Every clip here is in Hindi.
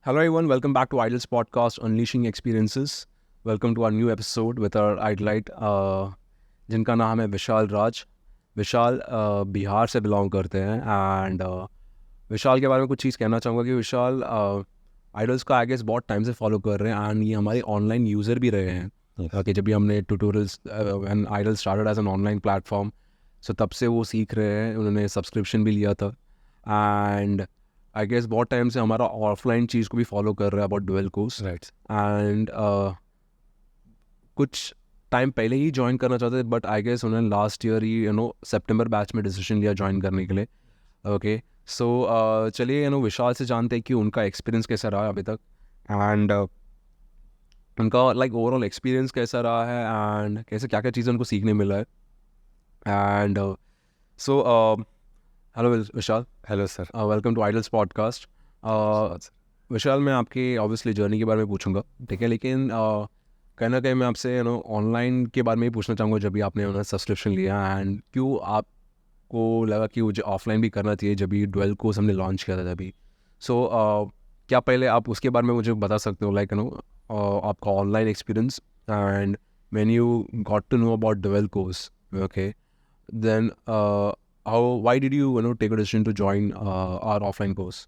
Hello, everyone. Welcome back to Idol's podcast, Unleashing Experiences. Welcome to our new episode with our idolite, जिनका नाम है विशाल राज. विशाल बिहार से बिलोंग करते हैं एंड विशाल के बारे में कुछ चीज़ कहना चाहूँगा कि विशाल आइडल्स को आई गेस बहुत टाइम से फॉलो कर रहे हैं एंड ये हमारे ऑनलाइन यूज़र भी रहे हैं. कि जब भी हमने tutorials when idle started as an online platform, so तब से वो सीख रहे हैं. उन्होंने सब्सक्रिप्शन भी लिया था एंड आई गेस बहुत टाइम से हमारा ऑफलाइन चीज़ को भी फॉलो कर रहा है about dual course. Right. And कुछ टाइम पहले ही ज्वाइन करना चाहते थे बट आई गेस उन्होंने लास्ट ईयर ही सितंबर बैच में डिसीजन लिया ज्वाइन करने के लिए. ओके, सो चलिए विशाल से जानते हैं कि उनका एक्सपीरियंस कैसा रहा अभी तक एंड उनका लाइक ओवरऑल एक्सपीरियंस कैसा रहा है एंड कैसे क्या क्या चीज़ें उनको सीखने मिला है. And so hello Vishal. Hello sir. Welcome to idles podcast. Vishal, मैं आपकी ऑब्वियसली जर्नी के बारे में पूछूंगा, ठीक है, लेकिन कहीं ना कहीं मैं आपसे ऑनलाइन के बारे में ही पूछना चाहूँगा. जब भी आपने सब्सक्रिप्शन लिया एंड क्यों आपको लगा कि मुझे ऑफलाइन भी करना चाहिए जब भी डुअल कोर्स हमने लॉन्च किया था तभी. सो क्या पहले आप उसके बारे में मुझे बता सकते हो, लाइक आपका online experience and when you got to know about dual course, okay, then why did you take a decision to join our offline course?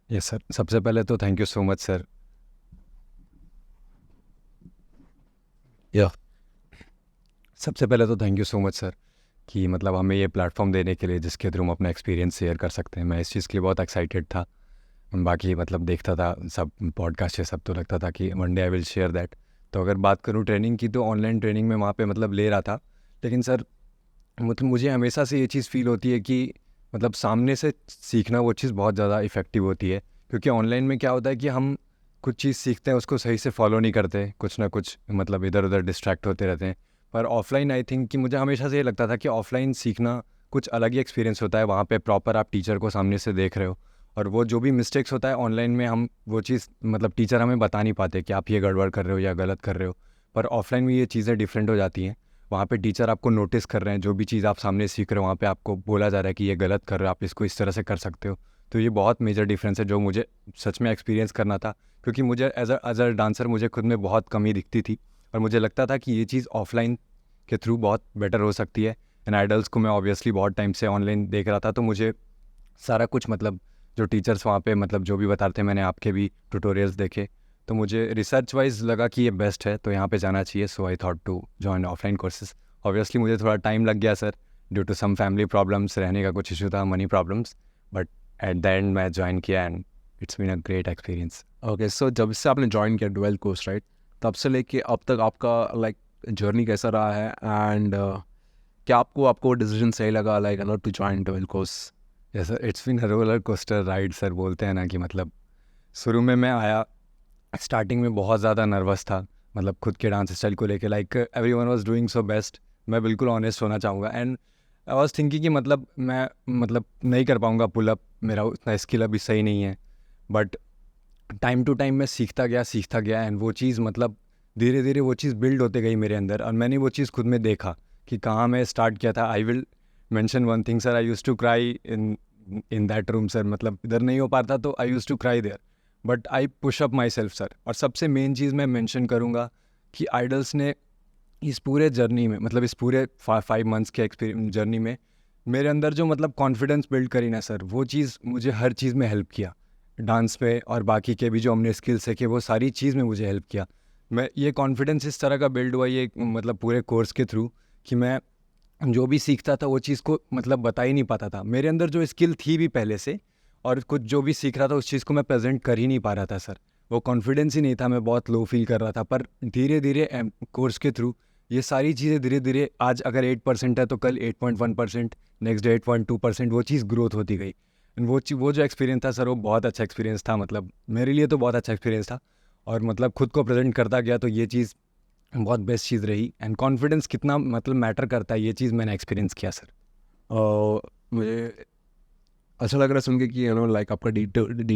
Yes sir, सबसे पहले तो thank you so much sir. Yeah. सबसे पहले तो thank you so much sir कि मतलब हमें ये प्लेटफॉर्म देने के लिए जिसके थ्रू हम अपना एक्सपीरियंस शेयर कर सकते हैं. मैं इस चीज़ के लिए बहुत एक्साइटेड था. बाकी मतलब देखता था सब पॉडकास्ट, ये सब तो लगता था कि one day I will share that. तो अगर बात करूँ ट्रेनिंग की, तो ऑनलाइन ट्रेनिंग में वहाँ पे मतलब ले रहा था. लेकिन सर मतलब मुझे हमेशा से ये चीज़ फील होती है कि मतलब सामने से सीखना वो चीज़ बहुत ज़्यादा इफ़ेक्टिव होती है. क्योंकि ऑनलाइन में क्या होता है कि हम कुछ चीज़ सीखते हैं, उसको सही से फॉलो नहीं करते, कुछ ना कुछ मतलब इधर उधर डिस्ट्रैक्ट होते रहते हैं. पर ऑफलाइन आई थिंक कि मुझे हमेशा से ये लगता था कि ऑफलाइन सीखना कुछ अलग ही एक्सपीरियंस होता है. वहाँ पे प्रॉपर आप टीचर को सामने से देख रहे हो, और वो जो भी मिस्टेक्स होता है ऑनलाइन में हम वो चीज़ मतलब टीचर हमें बता नहीं पाते कि आप ये गड़बड़ कर रहे हो या गलत कर रहे हो. पर ऑफलाइन में ये चीज़ें डिफरेंट हो जाती हैं. वहाँ पे टीचर आपको नोटिस कर रहे हैं, जो भी चीज़ आप सामने सीख रहे हो वहाँ पे आपको बोला जा रहा है कि ये गलत कर रहे हो, आप इसको इस तरह से कर सकते हो. तो ये बहुत मेजर डिफरेंस है जो मुझे सच में एक्सपीरियंस करना था. क्योंकि मुझे एज अ डांसर मुझे खुद में बहुत कमी दिखती थी, और मुझे लगता था कि ये चीज़ ऑफलाइन के थ्रू बहुत बेटर हो सकती है. एंड आइडल्स को मैं ऑब्वियसली बहुत टाइम से ऑनलाइन देख रहा था, तो मुझे सारा कुछ मतलब जो टीचर्स वहाँ पे मतलब जो भी बताते थे, मैंने आपके भी ट्यूटोरियल्स देखे, तो मुझे रिसर्च वाइज लगा कि ये बेस्ट है, तो यहाँ पे जाना चाहिए. So I thought to join offline courses. Obviously मुझे थोड़ा टाइम लग गया sir, due to some family problems, रहने का कुछ इशू था, money problems. But at the end मैं ज्वाइन किया and it's been a great experience. Okay, so जब से आपने ज्वाइन किया डुअल कोर्स, राइट, तब से लेके अब तक आपका लाइक जर्नी कैसा रहा है एंड क्या आपको डिसीजन सही लगा like to join dual course? Yes sir, it's been a roller coaster ride sir. बोलते हैं ना कि मतलब शुरू में मैं आया, स्टार्टिंग में बहुत ज़्यादा नर्वस था, मतलब खुद के डांस स्टाइल को लेके. Like everyone was doing so best. मैं बिल्कुल ऑनेस्ट होना चाहूँगा. एंड आई वाज थिंकिंग कि मतलब मैं मतलब नहीं कर पाऊँगा पुल अप, मेरा उतना स्किल अभी सही नहीं है. बट टाइम टू टाइम मैं सीखता गया एंड वो चीज़ मतलब धीरे धीरे वो चीज़ बिल्ड होते गई मेरे अंदर. और मैंने वो चीज़ खुद में देखा कि कहाँ मैं स्टार्ट किया था. I will mention one thing sir, I used to cry in that room sir. मतलब इधर नहीं हो पाता तो I used to cry there, but I push up myself sir. और सबसे मेन चीज़ मैं मेंशन करूँगा कि आइडल्स ने इस पूरे जर्नी में, मतलब इस पूरे 5 मंथ्स के एक्सपीरियंस जर्नी में मेरे अंदर जो मतलब कॉन्फिडेंस बिल्ड करी ना सर, वो चीज़ मुझे हर चीज़ में हेल्प किया. डांस पे और बाकी के भी जो हमने स्किल्स सीखे, वो सारी चीज़ में मुझे हेल्प किया. मैं ये कॉन्फिडेंस इस तरह का बिल्ड हुआ ये मतलब पूरे कोर्स के थ्रू, कि मैं जो भी सीखता था वो चीज़ को मतलब बता ही नहीं पाता था. मेरे अंदर जो स्किल थी भी पहले से, और कुछ जो भी सीख रहा था उस चीज़ को मैं प्रेजेंट कर ही नहीं पा रहा था सर. वो कॉन्फिडेंस ही नहीं था, मैं बहुत लो फील कर रहा था. पर धीरे धीरे कोर्स के थ्रू ये सारी चीज़ें धीरे धीरे, आज अगर 8% है तो कल 8.1%, नेक्स्ट डे 8.2%, वो चीज़ ग्रोथ होती गई. वो जो एक्सपीरियंस था सर, वो बहुत अच्छा एक्सपीरियंस था. मतलब मेरे लिए तो बहुत अच्छा एक्सपीरियंस था. और मतलब खुद को प्रेजेंट करता गया तो ये चीज़ बहुत बेस्ट चीज़ रही. एंड कॉन्फिडेंस कितना मतलब मैटर करता है, ये चीज़ मैंने एक्सपीरियंस किया सर. मुझे अच्छा लग रहा है सुन के कि लाइक आपका डे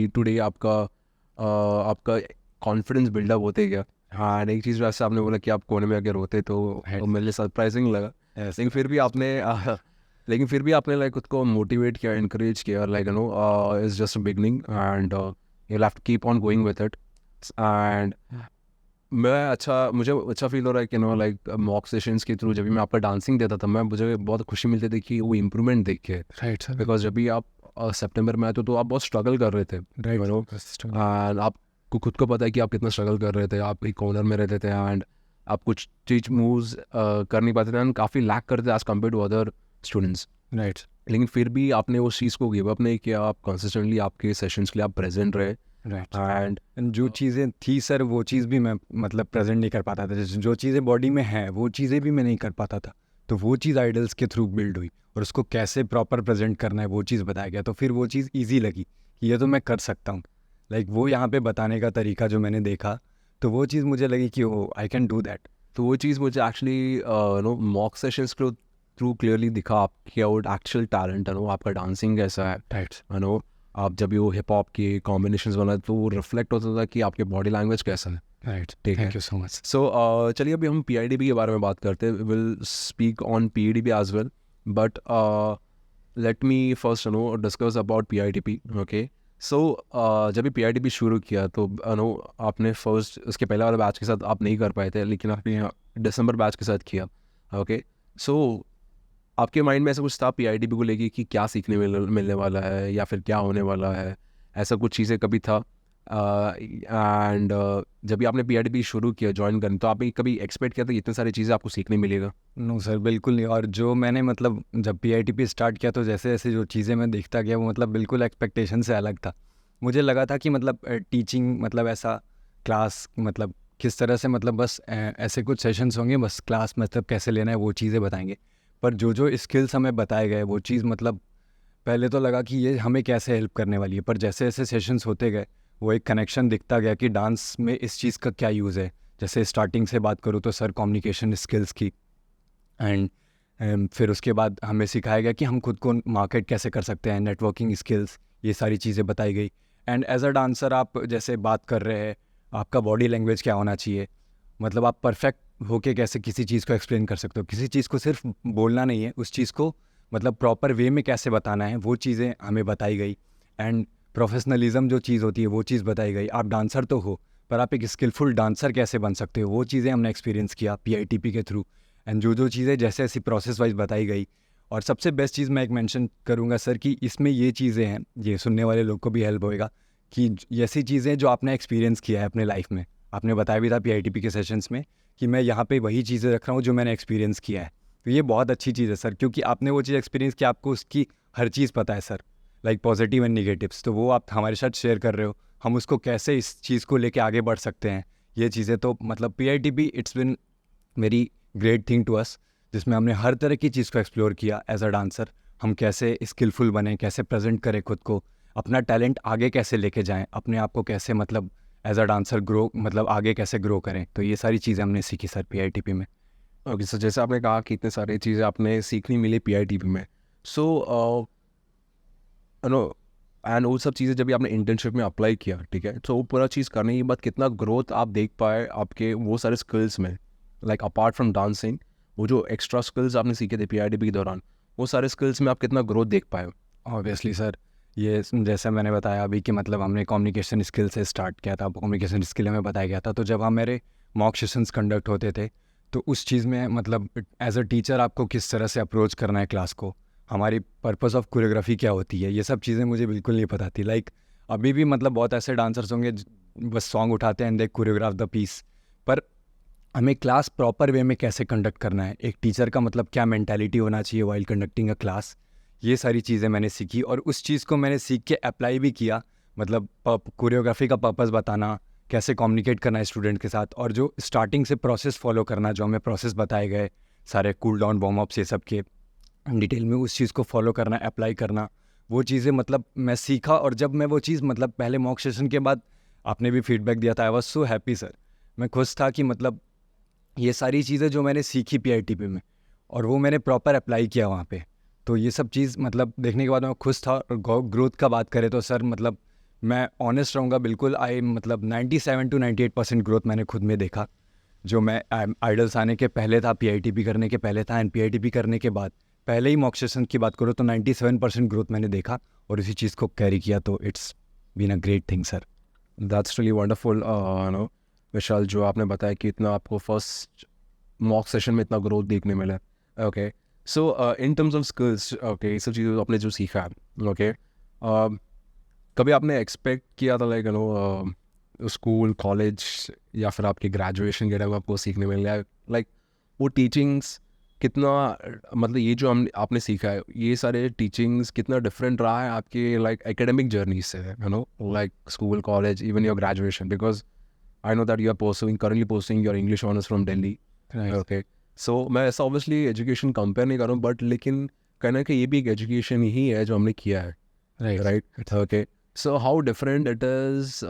टू डे आपका कॉन्फिडेंस बिल्डअप होते गया. हाँ, एंड एक चीज़ वैसे आपने बोला कि आप कोने में अगर होते तो मेरे लिए सरप्राइजिंग लगा. लेकिन फिर भी आपने लाइक खुद को मोटिवेट किया, इनकरेज किया, like it's just beginning and you have to keep on going with it. And मुझे अच्छा फील हो रहा है कि नो लाइक मॉक सेशंस के थ्रू जब भी मैं आपका डांसिंग देता था, मैं मुझे बहुत खुशी मिलती थी कि वो इम्प्रूवमेंट देख के. Right sir. बिकॉज जब भी आप सितंबर में आए तो आप बहुत स्ट्रगल कर रहे थे. राइट. एंड आपको खुद को पता है कि आप कितना स्ट्रगल कर रहे थे. आप एक कॉर्नर में रहते थे एंड आप कुछ चीज मूव्स कर नहीं पाते थे एंड काफ़ी लैक करते थे as compare to other students. Right. लेकिन फिर भी आपने उस चीज़ को गिव अप नहीं किया. आप कंसिस्टेंटली आपके सेशंस के लिए आप प्रेजेंट रहे. राइट. एंड एंड जो चीज़ें थी सर वो चीज़ भी मैं मतलब प्रेजेंट नहीं कर पाता था. जैसे जो चीज़ें बॉडी में हैं वो चीज़ें भी मैं नहीं कर पाता था. तो वो चीज़ आइडल्स के थ्रू बिल्ड हुई और उसको कैसे प्रॉपर प्रेजेंट करना है वो चीज़ बताया गया. तो फिर वो चीज़ ईजी लगी कि ये तो मैं कर सकता हूँ. लाइक वो यहाँ पे बताने का तरीका जो मैंने देखा तो वो चीज़ मुझे लगी कि ओ आई कैन डू दैट. तो वो चीज़ मुझे एक्चुअली नो मॉक सेशंस के थ्रू क्लियरली दिखा आपकी आउट एक्चुअल टैलेंट है. नो आपका डांसिंग कैसा है. राइट. नो आप जब भी वो हिप हॉप के कॉम्बिनेशंस बनाए तो वो रिफ्लेक्ट होता था कि आपके बॉडी लैंग्वेज कैसा है. राइट. ठीक है. Thank you so much. So चलिए अभी हम PIDP के बारे में बात करते हैं. Will speak on PIDP as well, but let me first no discuss about PIDP. Okay. So जब भी PIDP शुरू किया तो नो आपने फर्स्ट उसके पहले वाले बैच के साथ आप नहीं कर पाए थे, लेकिन आपने दिसंबर बैच के साथ किया. ओके. सो आपके माइंड में ऐसा कुछ था PIDP को लेके कि क्या सीखने मिलने वाला है या फिर क्या होने वाला है, ऐसा कुछ चीज़ें कभी था? एंड जब भी आपने PIDP शुरू किया ज्वाइन करने तो आपने कभी एक्सपेक्ट किया था कि इतनी सारी चीज़ें आपको सीखने मिलेगा? नो सर बिल्कुल नहीं. और जो मैंने मतलब जब PIDP स्टार्ट किया तो जैसे जैसे जो चीज़ें मैं देखता गया वो मतलब बिल्कुल एक्सपेक्टेशन से अलग था. मुझे लगा था कि मतलब टीचिंग मतलब ऐसा क्लास मतलब किस तरह से मतलब बस ऐसे कुछ सेशंस होंगे बस क्लास मतलब कैसे लेना है वो चीज़ें बताएंगे. पर जो जो स्किल्स हमें बताए गए वो चीज़ मतलब पहले तो लगा कि ये हमें कैसे हेल्प करने वाली है. पर जैसे जैसे सेशंस होते गए वो एक कनेक्शन दिखता गया कि डांस में इस चीज़ का क्या यूज़ है. जैसे स्टार्टिंग से बात करूँ तो सर कम्युनिकेशन स्किल्स की एंड फिर उसके बाद हमें सिखाया गया कि हम खुद को मार्केट कैसे कर सकते हैं. नेटवर्किंग स्किल्स ये सारी चीज़ें बताई गई. एंड एज अ डांसर आप जैसे बात कर रहे हैं आपका बॉडी लैंग्वेज क्या होना चाहिए. मतलब आप परफेक्ट होके कैसे किसी चीज़ को एक्सप्लेन कर सकते हो. किसी चीज़ को सिर्फ बोलना नहीं है, उस चीज़ को मतलब प्रॉपर वे में कैसे बताना है वो चीज़ें हमें बताई गई. एंड प्रोफेशनलिज्म जो चीज़ होती है वो चीज़ बताई गई. आप डांसर तो हो पर आप एक स्किलफुल डांसर कैसे बन सकते हो वो चीज़ें हमने एक्सपीरियंस किया PITP के थ्रू. एंड जो जो चीज़ें जैसे ऐसी प्रोसेस वाइज बताई गई. और सबसे बेस्ट चीज़ मैं एक मेंशन करूँगा सर कि इसमें ये चीज़ें हैं, ये सुनने वाले लोग को भी हेल्प होएगा कि ऐसी चीज़ें जो आपने एक्सपीरियंस किया है अपने लाइफ में. आपने बताया भी था PITP के सेशंस में कि मैं यहाँ पे वही चीज़ें रख रहा हूँ जो मैंने एक्सपीरियंस किया है. तो ये बहुत अच्छी चीज़ है सर क्योंकि आपने वो चीज़ एक्सपीरियंस की, आपको उसकी हर चीज़ पता है sir, like positive and negatives. तो वो आप हमारे साथ शेयर कर रहे हो. हम उसको कैसे इस चीज़ को लेके आगे बढ़ सकते हैं ये चीज़ें. तो मतलब PITP it's been very great thing to us जिसमें हमने हर तरह की चीज़ को एक्सप्लोर किया एज अ डांसर. हम कैसे स्किलफुल बने, कैसे प्रेजेंट करें खुद को, अपना टैलेंट आगे कैसे लेके जाएं, अपने आप को कैसे मतलब एज अ डांसर ग्रो मतलब आगे कैसे ग्रो करें. तो ये सारी चीज़ें हमने सीखी सर PITP में. ओके. सो जैसे आपने कहा कि इतने सारी चीज़ें आपने सीखनी मिली PITP में. सो नो एंड वो सब चीज़ें जब भी आपने इंटर्नशिप में अप्लाई किया, ठीक है, तो वो पूरा चीज़ करने के बाद कितना ग्रोथ आप देख पाए आपके वो सारे स्किल्स में, लाइक अपार्ट फ्रॉम डांसिंग वो जो एक्स्ट्रा स्किल्स आपने सीखे थे PITP के दौरान, वो सारे स्किल्स में आप कितना ग्रोथ देख पाए? ऑब्वियसली सर ये जैसे मैंने बताया अभी कि मतलब हमने कम्युनिकेशन स्किल से स्टार्ट किया था. कम्युनिकेशन स्किल हमें बताया गया था. तो जब हमारे मॉक सेशंस कंडक्ट होते थे तो उस चीज़ में मतलब एज अ टीचर आपको किस तरह से अप्रोच करना है क्लास को, हमारी पर्पस ऑफ कोरियोग्राफी क्या होती है, ये सब चीज़ें मुझे बिल्कुल नहीं पता थी. लाइक अभी भी मतलब बहुत ऐसे डांसर्स होंगे बस सॉन्ग उठाते हैं दे कोरियोग्राफ द पीस. पर हमें क्लास प्रॉपर वे में कैसे कंडक्ट करना है, एक टीचर का मतलब क्या मेंटालिटी होना चाहिए वाइल कंडक्टिंग अ क्लास, ये सारी चीज़ें मैंने सीखी. और उस चीज़ को मैंने सीख के अप्लाई भी किया. मतलब कोरियोग्राफी का पर्पस बताना, कैसे कम्युनिकेट करना है स्टूडेंट के साथ, और जो स्टार्टिंग से प्रोसेस फॉलो करना, जो हमें प्रोसेस बताए गए सारे कूल डाउन वार्म अप्स ये सब के डिटेल में उस चीज़ को फॉलो करना, अप्लाई करना, वो चीज़ें मतलब मैं सीखा. और जब मैं वो चीज़ मतलब पहले मॉक सेशन के बाद आपने भी फीडबैक दिया था, I was so happy sir. मैं खुश था कि मतलब ये सारी चीज़ें जो मैंने सीखी PITP में और वो मैंने प्रॉपर अप्लाई किया वहाँ पे. तो ये सब चीज़ मतलब देखने के बाद मैं खुश था. और ग्रोथ का बात करें तो सर मतलब मैं ऑनेस्ट रहूँगा बिल्कुल, मतलब 97 to 98% ग्रोथ मैंने खुद में देखा. जो मैं आइडल्स आने के पहले था, PITP करने के पहले था, एंड PITP करने के बाद पहले ही मॉक सेशन की बात करो तो 97% ग्रोथ मैंने देखा और इसी चीज़ को कैरी किया. तो it's been a great thing sir. That's really wonderful no Vishal, जो आपने बताया कि इतना आपको फर्स्ट मॉक सेशन में इतना ग्रोथ देखने मिला. Okay, so in terms of skills, okay, ये सब चीज़ें आपने जो सीखा है, ओके, कभी आपने एक्सपेक्ट किया था लाइक स्कूल कॉलेज या फिर आपके ग्रेजुएशन के टाइम आपको सीखने मिल गया लाइक वो टीचिंग्स कितना मतलब ये जो हम आपने सीखा है ये सारे टीचिंग्स कितना डिफरेंट रहा है आपके लाइक एकेडमिक जर्नी से, like school college even your graduation, because I know that you are currently pursuing your English honors from Delhi. Right. Okay, so मैं ऐसा ऑब्वियसली एजुकेशन कंपेयर नहीं कर रहा हूँ, बट लेकिन कहना कि ये भी एक एजुकेशन ही है जो हमने किया है, right? Okay, so how different it is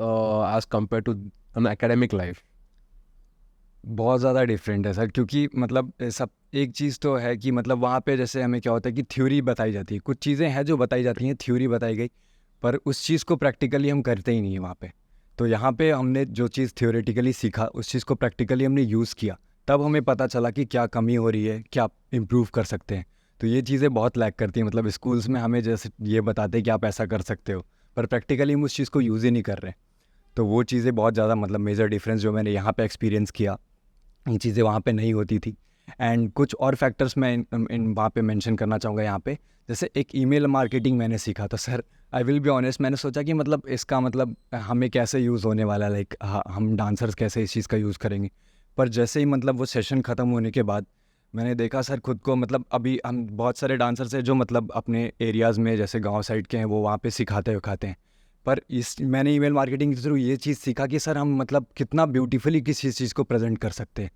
as compare to an academic life? बहुत ज़्यादा डिफरेंट है सर, क्योंकि मतलब सब एक चीज़ तो है कि मतलब वहाँ पे जैसे हमें क्या होता है कि थ्योरी बताई जाती है, कुछ चीज़ें हैं जो बताई जाती हैं, थ्योरी बताई गई, पर उस चीज़ को प्रैक्टिकली हम करते ही नहीं है वहाँ पे. तो यहाँ पे हमने जो चीज़ थ्योरेटिकली सीखा उस चीज़ को प्रैक्टिकली हमने यूज़ किया, तब हमें पता चला कि क्या कमी हो रही है, क्या इम्प्रूव कर सकते हैं. तो ये चीज़ें बहुत लैक करती हैं. मतलब स्कूल्स में हमें जैसे ये बताते हैं कि आप ऐसा कर सकते हो, पर प्रैक्टिकली हम उस चीज़ को यूज़ ही नहीं कर रहे. तो वो चीज़ें बहुत ज़्यादा मतलब मेजर डिफरेंस जो मैंने यहाँ पे एक्सपीरियंस किया, ये चीज़ें वहाँ पे नहीं होती थी. एंड कुछ और फैक्टर्स मैं इन वहाँ पे मेंशन करना चाहूँगा यहाँ पे. जैसे एक ईमेल मार्केटिंग मैंने सीखा, तो sir I will be honest, मैंने सोचा कि मतलब इसका मतलब हमें कैसे यूज़ होने वाला है, लाइक हम डांसर्स कैसे इस चीज़ का यूज़ करेंगे. पर जैसे ही मतलब वो सेशन ख़त्म होने के बाद मैंने देखा सर खुद को, मतलब अभी हम बहुत सारे डांसर्स हैं जो मतलब अपने एरियाज़ में जैसे गाँव साइड के हैं वो वहाँ पे सिखाते उखाते हैं. पर इस मैंने ईमेल मार्केटिंग के थ्रू ये चीज़ सीखा कि सर हम मतलब कितना ब्यूटीफुली किसी चीज़ को प्रेजेंट कर सकते हैं.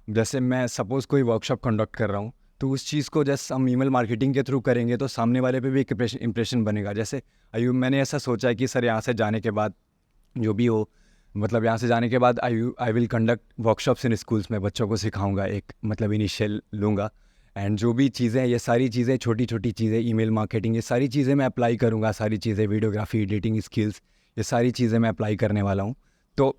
जैसे मैं सपोज़ कोई वर्कशॉप कंडक्ट कर रहा हूँ, तो उस चीज़ को जैसे हम ईमेल मार्केटिंग के थ्रू करेंगे तो सामने वाले पे भी एक इम्प्रेशन बनेगा. जैसे मैंने ऐसा सोचा है कि सर यहाँ से जाने के बाद जो भी हो, मतलब यहाँ से जाने के बाद I will conduct workshops in schools में, बच्चों को सिखाऊंगा, एक मतलब इनिशियल लूँगा. एंड जो भी चीज़ें, ये सारी चीज़ें, छोटी छोटी चीज़ें, ईमेल मार्केटिंग, ये सारी चीज़ें मैं अप्लाई करूँगा. सारी चीज़ें, वीडियोग्राफी, एडिटिंग स्किल्स, ये सारी चीज़ें मैं अप्लाई करने वाला हूँ. तो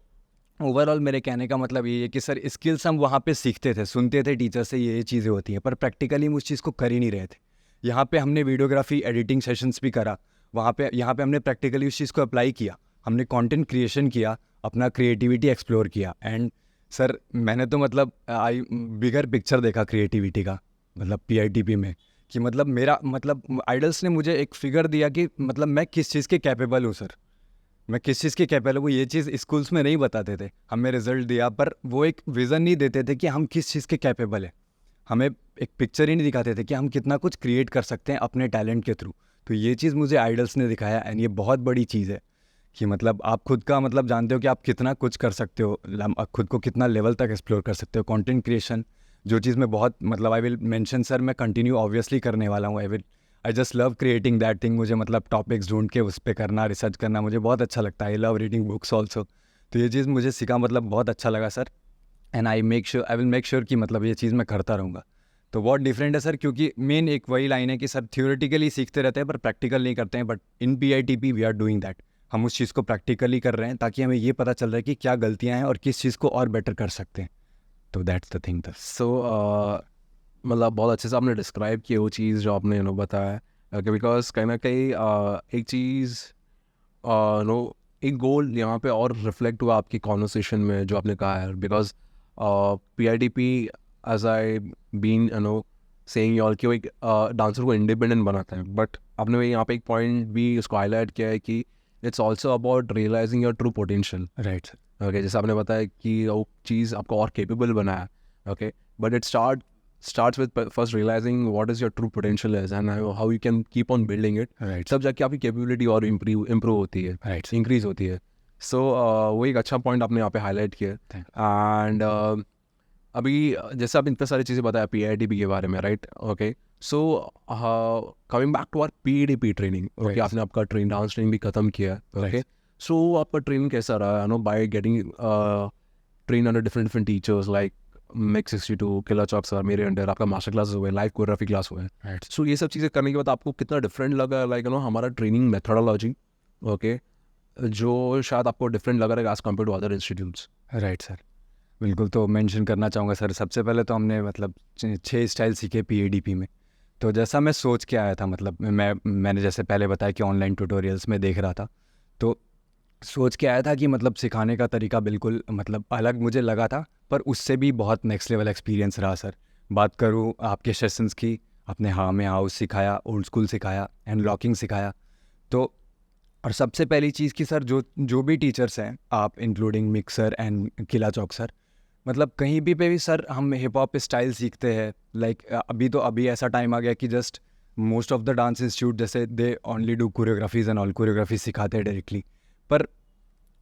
ओवरऑल मेरे कहने का मतलब ये है कि सर स्किल्स हम वहाँ पे सीखते थे, सुनते थे टीचर से ये चीज़ें होती हैं, पर प्रैक्टिकली हम उस चीज़ को कर ही नहीं रहे थे. यहाँ पे हमने वीडियोग्राफी, एडिटिंग सेशंस भी करा, वहाँ पे यहाँ पे हमने प्रैक्टिकली उस चीज़ को अप्लाई किया, हमने कंटेंट क्रिएशन किया, अपना क्रिएटिविटी एक्सप्लोर किया. एंड सर मैंने तो मतलब आई बिगर पिक्चर देखा क्रिएटिविटी का, मतलब PITP में, कि मतलब मेरा मतलब आइडल्स ने मुझे एक फिगर दिया कि मतलब मैं किस चीज़ के कैपेबल हूँ सर, मैं किस चीज़ के कैपेबल हूँ. ये चीज़ स्कूल्स में नहीं बताते थे, हमें रिजल्ट दिया पर वो एक विज़न नहीं देते थे कि हम किस चीज़ के कैपेबल हैं. हमें एक पिक्चर ही नहीं दिखाते थे कि हम कितना कुछ क्रिएट कर सकते हैं अपने टैलेंट के थ्रू. तो ये चीज़ मुझे आइडल्स ने दिखाया. एंड ये बहुत बड़ी चीज़ है कि मतलब आप खुद का मतलब जानते हो कि आप कितना कुछ कर सकते हो, आप खुद को कितना लेवल तक एक्सप्लोर कर सकते हो. कंटेंट क्रिएशन जो चीज़ मैं बहुत मतलब आई विल मेंशन सर, मैं कंटिन्यू ऑब्वियसली करने वाला हूँ. I just love creating that thing. मुझे मतलब टॉपिक्स ढूंढ के उस पर करना, रिसर्च करना मुझे बहुत अच्छा लगता है. I love reading books also. तो ये चीज़ मुझे सीखा, मतलब बहुत अच्छा लगा sir. And I will make sure कि मतलब ये चीज़ मैं करता रहूँगा. तो बहुत डिफरेंट है सर, क्योंकि मेन एक वही लाइन है कि सर थ्योरेटिकली सीखते रहते हैं पर प्रैक्टिकल नहीं करते हैं. But in PITP we are doing that. हम उस चीज़ को प्रैक्टिकली कर रहे हैं ताकि हमें ये पता चल रहा है कि क्या गलतियाँ हैं और किस चीज़ को और बेटर कर सकते हैं. तो दैट्स द थिंग. सो मतलब बहुत अच्छे से आपने डिस्क्राइब किया वो चीज़ जो आपने बताया, ओके, बिकॉज कहीं ना कहीं एक चीज़ नो एक गोल यहाँ पे और रिफ्लेक्ट हुआ आपकी कॉन्वर्सेशन में जो आपने कहा है, because PITP as I been saying all कि वो एक डांसर को इंडिपेंडेंट बनाता है, बट आपने यहाँ पे एक पॉइंट भी उसको हाईलाइट किया है कि it's also about realising your true potential. Right. Okay, जैसे आपने बताया कि वो चीज़ आपको और केपेबल बनाया, okay, but it starts with first realizing what is your true potential is and how you can keep on building it. Right. तब जाके आपकी कैपेबिलिटी और improve होती है, राइट. इंक्रीज होती है. सो वो एक अच्छा पॉइंट आपने यहाँ पे हाईलाइट किया. एंड अभी जैसे आप इतने सारी चीज़ें बताया PITP के बारे में, right? Okay, so coming back to our PITP training, okay, आपने आपका डांस ट्रेनिंग भी ख़त्म किया, ओके, सो आपका ट्रेनिंग कैसा रहा? By getting train under different teachers like Mix 62, Qila Chowk sir मेरे अंडर, आपका मास्टर क्लास हुए, लाइव कोरियोग्राफी क्लास हुए. राइट. सो ये सब चीज़ें करने के बाद आपको कितना डिफरेंट लगा लाइक हमारा ट्रेनिंग मेथोडोलॉजी, ओके, जो शायद आपको डिफरेंट लग रहा है as compare to other institutes? Right sir, बिल्कुल. तो मेंशन करना चाहूँगा सर, सबसे पहले तो हमने मतलब 6 स्टाइल सीखे PITP में. तो जैसा मैं सोच के आया था, मतलब मैंने जैसे पहले बताया कि ऑनलाइन ट्यूटोरियल्स में देख रहा था, तो सोच के आया था कि मतलब सिखाने का तरीका बिल्कुल मतलब अलग मुझे लगा था, पर उससे भी बहुत नेक्स्ट लेवल एक्सपीरियंस रहा सर। बात करूँ आपके सेशंस की, आपने हाँ में हाउस सिखाया, ओल्ड स्कूल सिखाया एंड लॉकिंग सिखाया। तो और सबसे पहली चीज़ कि सर जो जो भी टीचर्स हैं आप, including mixer and Qila Chowk sir, मतलब कहीं भी पे भी सर हम हिप हॉप स्टाइल सीखते हैं। लाइक अभी ऐसा टाइम आ गया कि just most of the dance institute जैसे they only do choreographies and all, choreography सिखाते हैं डायरेक्टली। पर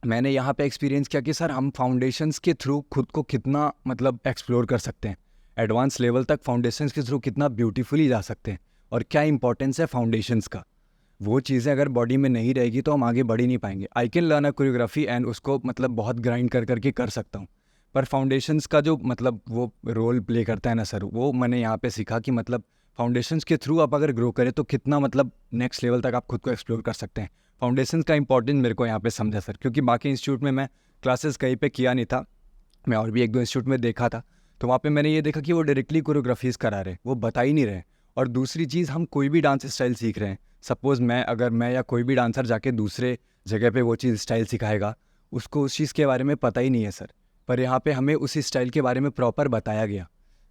मैंने यहाँ पे एक्सपीरियंस किया कि सर हम फाउंडेशंस के थ्रू खुद को कितना मतलब एक्सप्लोर कर सकते हैं, एडवांस लेवल तक फाउंडेशंस के थ्रू कितना ब्यूटीफुली जा सकते हैं, और क्या इंपॉर्टेंस है फाउंडेशंस का। वो चीज़ें अगर बॉडी में नहीं रहेगी तो हम आगे बढ़ ही नहीं पाएंगे। I can learn a choreography and उसको मतलब बहुत ग्राइंड कर करके कर सकता हूँ, पर फाउंडेशंस का जो मतलब वो रोल प्ले करता है ना सर, वो मैंने यहाँ पे सीखा कि मतलब फाउंडेशंस के थ्रू आप अगर ग्रो करें तो कितना मतलब नेक्स्ट लेवल तक आप खुद को एक्सप्लोर कर सकते हैं। फाउंडेशंस का इंपॉर्टेंस मेरे को यहाँ पे समझा सर, क्योंकि बाकी इंस्टीट्यूट में मैं क्लासेस कहीं पे किया नहीं था, मैं और भी एक दो इंस्टीट्यूट में देखा था, तो वहाँ पे मैंने ये देखा कि वो डायरेक्टली कोरियोग्राफीज करा रहे, वो बता ही नहीं रहे। और दूसरी चीज़, हम कोई भी डांस स्टाइल सीख रहे हैं, सपोज़ मैं या कोई भी डांसर जाके दूसरे जगह पे वो चीज़ स्टाइल सिखाएगा, उसको उस चीज़ के बारे में पता ही नहीं है सर। पर यहाँ पे हमें उस स्टाइल के बारे में प्रॉपर बताया गया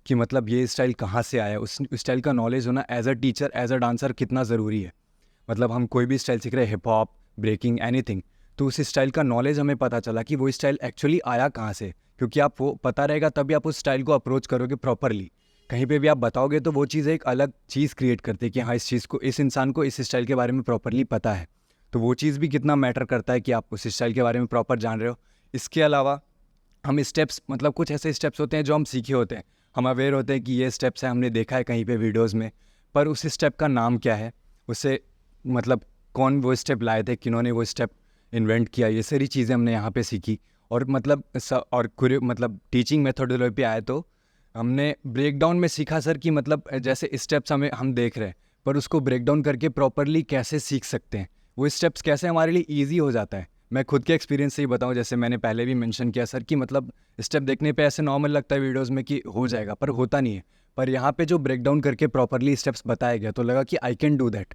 कि मतलब ये स्टाइल कहाँ से आया, उस स्टाइल का नॉलेज होना as a teacher as a dancer कितना ज़रूरी है। मतलब हम कोई भी स्टाइल सीख रहे हैं, हिप हॉप, ब्रेकिंग, एनीथिंग, तो उस स्टाइल का नॉलेज हमें पता चला कि वो स्टाइल एक्चुअली आया कहाँ से, क्योंकि आप वो पता रहेगा तभी आप उस स्टाइल को अप्रोच करोगे प्रॉपरली। कहीं पे भी आप बताओगे तो वो चीज़ एक अलग चीज़ क्रिएट करती है कि हाँ, इस चीज़ को, इस इंसान को इस स्टाइल के बारे में प्रॉपरली पता है। तो वो चीज़ भी कितना मैटर करता है कि आप उस स्टाइल के बारे में प्रॉपर जान रहे हो। इसके अलावा हम स्टेप्स, मतलब कुछ ऐसे स्टेप्स होते हैं जो हम सीखे होते हैं, हम अवेयर होते हैं कि ये स्टेप्स हैं, हमने देखा है कहीं पे वीडियोस में, पर उस स्टेप का नाम क्या है, उसे मतलब कौन वो स्टेप लाए थे, किन्होंने वो स्टेप इन्वेंट किया, ये सारी चीज़ें हमने यहाँ पे सीखी। और मतलब और मतलब टीचिंग मेथोडोलॉजी पे आए तो हमने ब्रेक डाउन में सीखा सर कि मतलब जैसे स्टेप्स हम देख रहे हैं, पर उसको ब्रेक डाउन करके प्रॉपरली कैसे सीख सकते हैं, वो स्टेप्स कैसे हमारे लिए ईजी हो जाता है। मैं खुद के एक्सपीरियंस से ही बताऊं, जैसे मैंने पहले भी मेंशन किया सर कि मतलब स्टेप देखने पे ऐसे नॉर्मल लगता है वीडियोस में कि हो जाएगा, पर होता नहीं है। पर यहाँ पे जो ब्रेक डाउन करके प्रॉपरली स्टेप्स बताया गया तो लगा कि आई कैन डू दैट।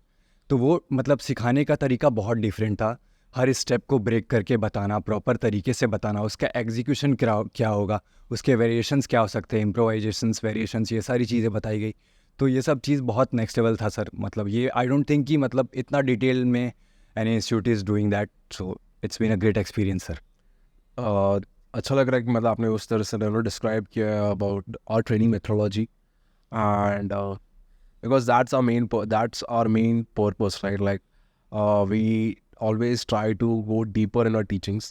तो वो मतलब सिखाने का तरीका बहुत डिफरेंट था, हर स्टेप को ब्रेक करके बताना, प्रॉपर तरीके से बताना, उसका एग्जीक्यूशन क्या होगा, उसके वेरिएशंस क्या हो सकते हैं, इम्प्रोवाइजेशंस, वेरिएशंस, ये सारी चीज़ें बताई गई। तो ये सब चीज़ बहुत नेक्स्ट लेवल था सर। मतलब ये आई डोंट थिंक कि मतलब इतना डिटेल में any institute is doing that, so it's been a great experience sir. अच्छा लग रहा है कि मतलब आपने उस तरह से डिस्क्राइब किया about our training methodology and because that's our main purpose, right? Like we always try to go deeper in our teachings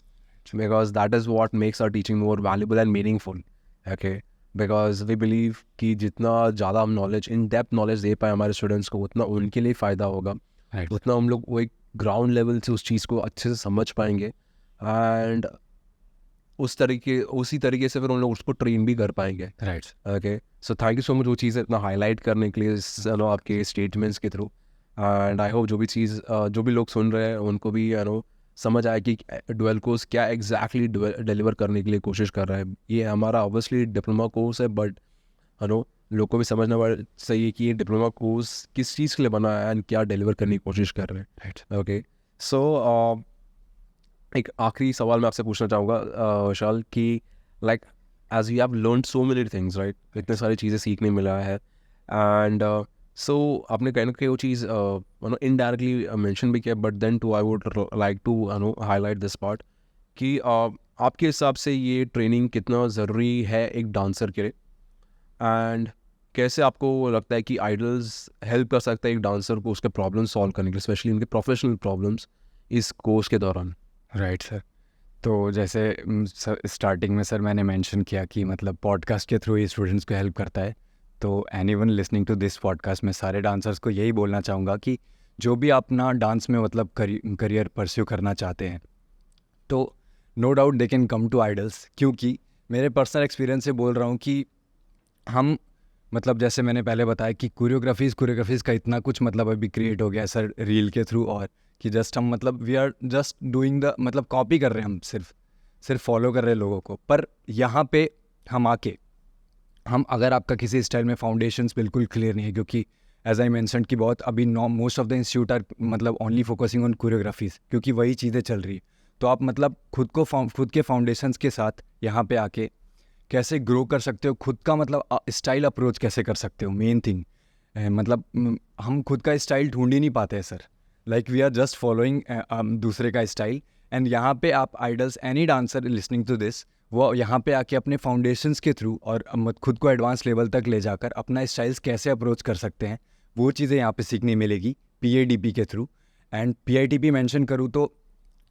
because that is what makes our teaching more valuable and meaningful. Okay, because we believe कि जितना ज़्यादा हम नॉलेज, इन डेप्थ नॉलेज दे पाए हमारे स्टूडेंट्स को, उतना उनके लिए फ़ायदा होगा, उतना हम लोग वो एक ग्राउंड लेवल से उस चीज़ को अच्छे से समझ पाएंगे एंड उसी तरीके से फिर उन लोग उसको ट्रेन भी कर पाएंगे। Right. Okay, so thank you so much वो चीज़ इतना हाईलाइट करने के लिए आपके स्टेटमेंट्स के थ्रू। एंड आई होप जो भी चीज़ जो भी लोग सुन रहे हैं उनको भी समझ आए कि डुअल कोर्स क्या एग्जैक्टली डिलीवर करने के लिए कोशिश कर रहा है। ये हमारा ऑब्वियसली डिप्लोमा कोर्स है, बट लोग को भी समझना सही है कि ये डिप्लोमा कोर्स किस चीज़ के लिए बना है एंड क्या डिलीवर करने की कोशिश कर रहे हैं। राइट। ओके, सो एक आखिरी सवाल मैं आपसे पूछना चाहूँगा विशाल कि like as you have learn so many things, right, इतने सारी चीज़ें सीखने मिला है एंड सो आपने कहीं ना कहीं वो चीज़ इनडायरेक्टली मेंशन भी किया, but then too I would like to highlight this part कि आपके हिसाब से ये ट्रेनिंग कितना ज़रूरी है एक डांसर के लिए एंड कैसे आपको लगता है कि आइडल्स हेल्प कर सकता है एक डांसर को उसके प्रॉब्लम सॉल्व करने के लिए, स्पेशली उनके प्रोफेशनल प्रॉब्लम्स इस कोर्स के दौरान। Right sir. तो जैसे सर स्टार्टिंग में सर मैंने मेंशन किया कि मतलब पॉडकास्ट के थ्रू ही स्टूडेंट्स को हेल्प करता है, तो anyone listening to this podcast में सारे डांसर्स को यही बोलना चाहूँगा कि जो भी अपना डांस में मतलब करियर परस्यू करना चाहते हैं, तो no doubt they can come to Idols. क्योंकि मेरे पर्सनल एक्सपीरियंस से बोल रहा हूँ कि हम मतलब जैसे मैंने पहले बताया कि कोरियोग्राफीज़ का इतना कुछ मतलब अभी क्रिएट हो गया सर रील के थ्रू, और कि जस्ट हम मतलब we are just doing the मतलब कॉपी कर रहे हैं, हम सिर्फ फॉलो कर रहे हैं लोगों को। पर यहाँ पे हम आके हम अगर आपका किसी स्टाइल में फाउंडेशंस बिल्कुल क्लियर नहीं है, क्योंकि एज आई मेंशन कि बहुत अभी most of the institute are मतलब ओनली फोकसिंग ऑन कोरियोग्राफीज़, क्योंकि वही चीज़ें चल रही है। तो आप मतलब खुद के फाउंडेशंस के साथ यहाँ पे आके कैसे ग्रो कर सकते हो, खुद का मतलब स्टाइल अप्रोच कैसे कर सकते हो, मेन थिंग। मतलब हम खुद का स्टाइल ढूंढ ही नहीं पाते हैं sir, like we are just following दूसरे का स्टाइल। एंड यहाँ पे आप Idols, any dancer listening to this, वो यहाँ पे आके अपने फाउंडेशंस के थ्रू और खुद को एडवांस लेवल तक ले जाकर अपना स्टाइल्स कैसे अप्रोच कर सकते हैं, वो चीज़ें यहाँ पे सीखने मिलेगी PADP के थ्रू। एंड PITP मेंशन करूँ तो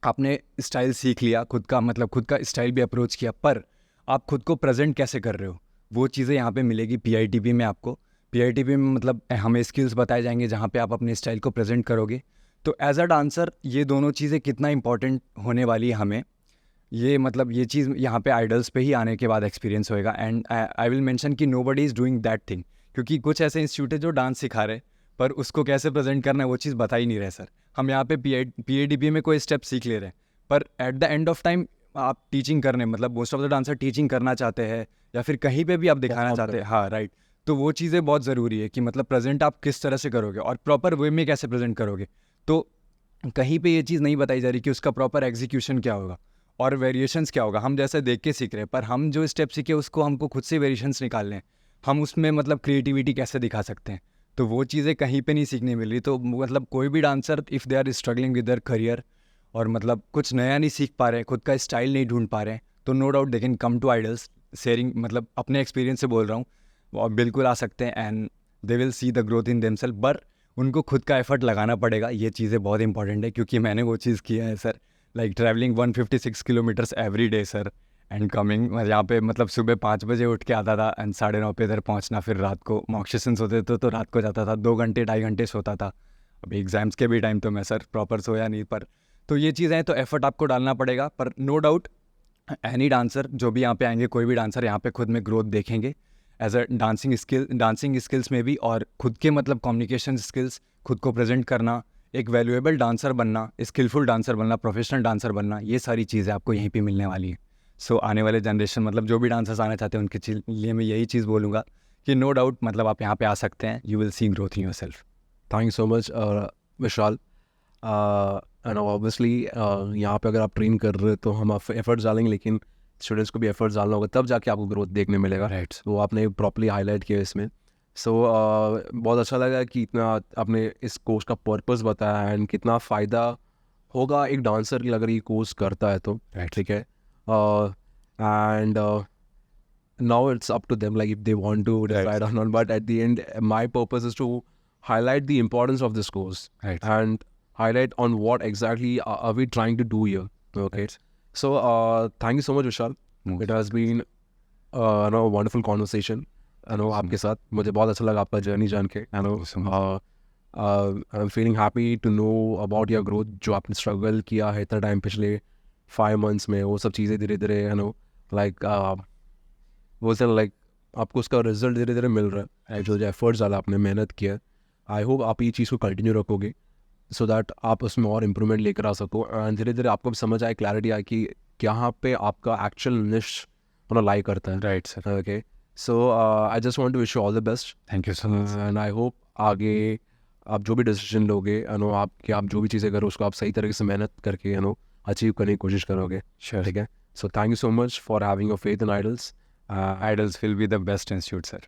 आपने स्टाइल सीख लिया खुद का, मतलब खुद का स्टाइल भी अप्रोच किया, पर आप खुद को प्रेजेंट कैसे कर रहे हो, वो चीज़ें यहाँ पे मिलेगी PITP में आपको। PITP में मतलब हमें स्किल्स बताए जाएंगे जहाँ पे आप अपने स्टाइल को प्रेजेंट करोगे। तो एज अ डांसर ये दोनों चीज़ें कितना इंपॉर्टेंट होने वाली है हमें, ये मतलब ये चीज़ यहाँ पे आइडल्स पे ही आने के बाद एक्सपीरियंस होएगा। एंड आई विल मेंशन कि nobody is doing that thing, क्योंकि कुछ ऐसे इंस्टीट्यूट है जो डांस सिखा रहे पर उसको कैसे प्रेजेंट करना है वो चीज़ बता ही नहीं रहे सर। हम यहाँ पे PADP में कोई स्टेप सीख ले रहे हैं, पर eight the end of time आप टीचिंग करने, मतलब most of the dancer teaching करना चाहते हैं या फिर कहीं पे भी आप दिखाना चाहते हैं, हाँ राइट। तो वो चीज़ें बहुत ज़रूरी है कि मतलब प्रेजेंट आप किस तरह से करोगे और प्रॉपर वे में कैसे प्रेजेंट करोगे। तो कहीं पे ये चीज़ नहीं बताई जा रही कि उसका प्रॉपर एग्जीक्यूशन क्या होगा और वेरिएशंस क्या होगा। हम जैसे देख के सीख रहे हैं, पर हम जो स्टेप सीखे उसको हमको खुद से वेरिएशंस निकालने हैं, हम उसमें मतलब क्रिएटिविटी कैसे दिखा सकते हैं, तो वो चीज़ें कहीं पे नहीं सीखने मिल रही। तो मतलब कोई भी dancer if they are struggling with their career और मतलब कुछ नया नहीं सीख पा रहे हैं, खुद का स्टाइल नहीं ढूंढ पा रहे हैं, तो no doubt they can come to Idols. Sharing मतलब अपने एक्सपीरियंस से बोल रहा हूँ, और बिल्कुल आ सकते हैं and they will see the growth in themself. पर उनको खुद का एफर्ट लगाना पड़ेगा, ये चीज़ें बहुत इंपॉर्टेंट है, क्योंकि मैंने वो चीज़ किया है sir, like travelling 156 kilometres every day sir, and coming यहाँ पे मतलब सुबह 5 बजे उठ के आता था एंड 9:30 पे इधर पहुँचना, फिर रात को मॉक सेशंस होते थे तो रात को जाता था, 2 घंटे 2.5 घंटे सोता था। अभी एग्ज़ाम्स के भी टाइम तो मैं सर प्रॉपर सोया नहीं, पर तो ये चीज़ें हैं, तो एफर्ट आपको डालना पड़ेगा। पर नो डाउट एनी डांसर जो भी यहाँ पे आएंगे, कोई भी डांसर यहाँ पे खुद में ग्रोथ देखेंगे एज अ डांसिंग स्किल्स में भी, और खुद के मतलब कम्युनिकेशन स्किल्स, खुद को प्रेजेंट करना, एक वैल्यूएबल डांसर बनना, स्किलफुल डांसर बनना, प्रोफेशनल डांसर बनना, ये सारी चीज़ें आपको यहीं पे मिलने वाली है। सो आने वाले जनरेशन मतलब जो भी डांसर्स आना चाहते हैं उनके लिए मैं यही चीज़ बोलूँगा कि नो डाउट मतलब आप यहाँ पे आ सकते हैं, you will see growth in your self. Thank you so much Vishal. And obviously यहाँ पे अगर आप ट्रेन कर रहे हो तो हम एफर्ट्स डालेंगे, लेकिन स्टूडेंट्स को भी एफर्ट्स डालना होगा, तब जाके आपको ग्रोथ देखने मिलेगा। राइट। वो आपने प्रॉपरली हाईलाइट किया इसमें। सो बहुत अच्छा लगा कि इतना आपने इस कोर्स का पर्पस बताया एंड कितना फ़ायदा होगा एक डांसर की अगर ये कोर्स करता है तो। Right. ठीक है। And now it's up to them, like if they want to decide or not, but at the end my purpose is to highlight the importance of this course Right. and highlight on what exactly are we trying to do here. Okay. Right. So thank you so much Vishal. Most. It has been a wonderful conversation आपके साथ। मुझे बहुत अच्छा लगा आपका जर्नी जान के। I'm feeling happy to know about your growth, जो आपने स्ट्रगल किया है इतना टाइम पिछले 5 months में, वो सब चीज़ें धीरे धीरे लाइक बोलते हैं लाइक आपको उसका रिजल्ट धीरे धीरे मिल रहा है, जो एफर्ट्स डाला आपने, मेहनत किया। आई होप आप ये चीज़ को कंटिन्यू रखोगे सो दैट आप उसमें और इम्प्रूवमेंट लेकर आ सको एंड धीरे धीरे आपको भी समझ आए, क्लैरिटी आए कि यहाँ पे आपका एक्चुअल निश लाई करता है। Right sir. Okay. So I just want to wish you all the best. Thank you so much. And I hope आगे आप जो भी डिसीजन लोगे आप जो भी चीज़ें करो उसको आप सही तरीके से मेहनत करके अचीव करने की कोशिश करोगे। Sure. ठीक है। So thank you so much for having your faith in idols. Idols will be the best institute, sir.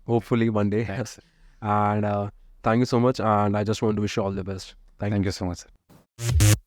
Hopefully one day. Thanks. And thank you so much, and I just want to wish you all the best. Thank you so much, sir.